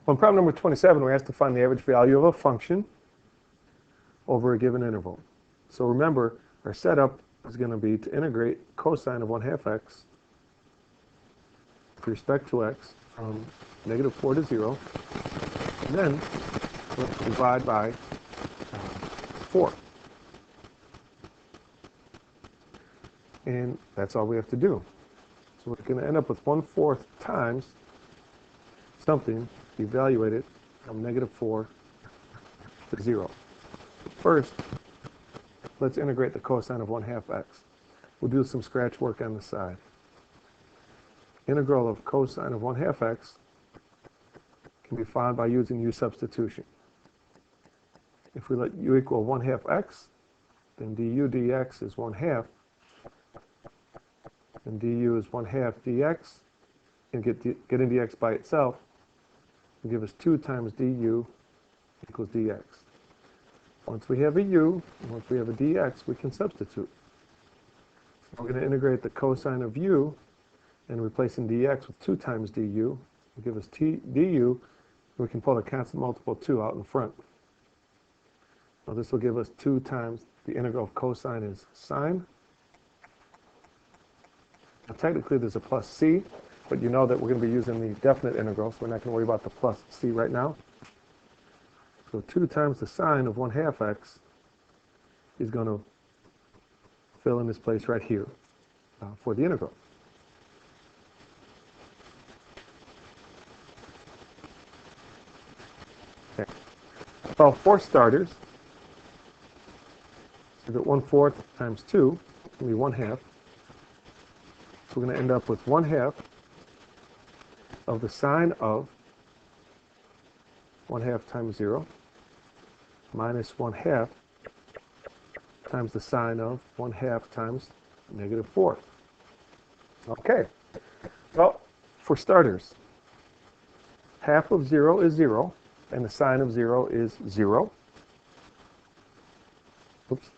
Well, in problem number 27, we're asked to find the average value of a function over a given interval. So remember, our setup is going to be to integrate cosine of 1/2 x with respect to x from -4 to 0, and then let's divide by 4. And that's all we have to do. So we're going to end up with 1/4 times something evaluated from -4 to 0. First, let's integrate the cosine of 1/2 x. We'll do some scratch work on the side. Integral of cosine of 1/2 x can be found by using u substitution. If we let u equal 1/2 x, then du dx is 1/2, and du is 1/2 dx, and getting dx by itself will give us 2 times du equals dx. Once we have a u, and once we have a dx, we can substitute. So we're going to integrate the cosine of u, and replacing dx with 2 times du will give us du. We can pull the constant multiple 2 out in front. Now this will give us 2 times the integral of cosine is sine. Now technically there's a plus c, but you know that we're going to be using the definite integral, so we're not going to worry about the plus c right now. So 2 times the sine of 1/2 x is going to fill in this place right here for the integral. Okay. Well, for starters, so that 1/4 times 2 will be 1/2. So we're going to end up with 1/2 of the sine of 1/2 times 0 minus 1/2 times the sine of 1/2 times -4. Okay. Well, for starters, half of 0 is 0, and the sine of 0 is 0. Oops.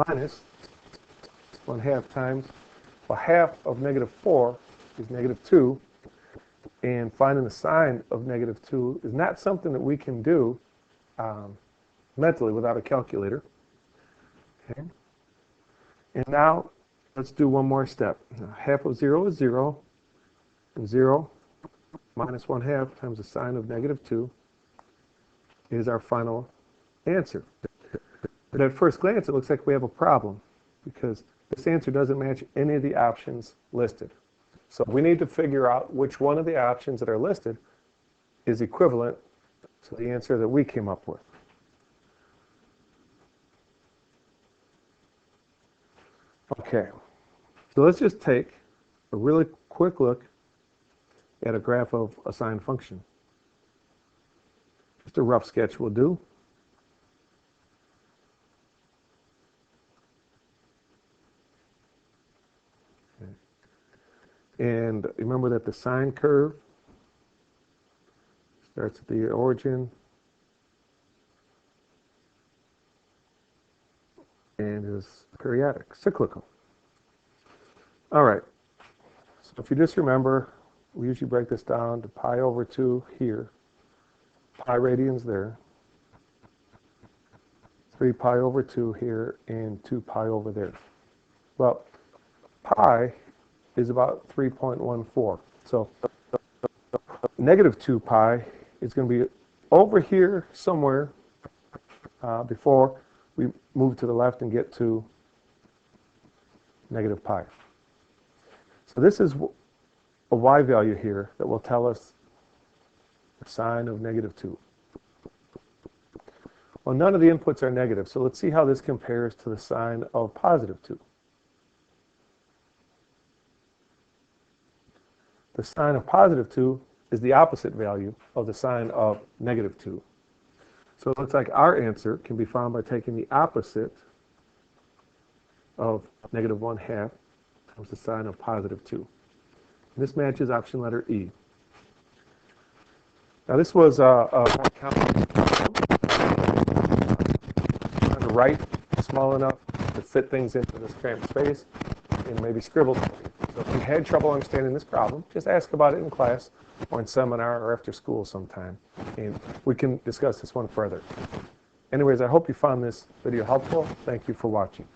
Minus 1/2 times, well, half of -4 is -2, and finding the sine of -2 is not something that we can do mentally without a calculator. Okay. And now let's do one more step. Now, half of 0 is 0, and 0 minus 1/2 times the sine of -2 is our final answer. But at first glance, it looks like we have a problem because this answer doesn't match any of the options listed. So we need to figure out which one of the options that are listed is equivalent to the answer that we came up with. Okay, so let's just take a really quick look at a graph of a sine function. Just a rough sketch will do. And remember that the sine curve starts at the origin and is periodic, cyclical. All right, so if you just remember, we usually break this down to pi over 2 here, pi radians there, 3 pi over 2 here, and 2 pi over there. Well, pi is about 3.14. So -2 pi is going to be over here somewhere before we move to the left and get to -pi. So this is a y value here that will tell us the sine of -2. Well, none of the inputs are negative, so let's see how this compares to the sine of +2. The sine of +2 is the opposite value of the sine of -2. So it looks like our answer can be found by taking the opposite of -1/2 times the sine of +2. And this matches option letter E. Now this was a more complicated problem. On the right, small enough to fit things into this cramped space. and maybe scribbled. So if you had trouble understanding this problem, just ask about it in class or in seminar or after school sometime, and we can discuss this one further. Anyways, I hope you found this video helpful. Thank you for watching.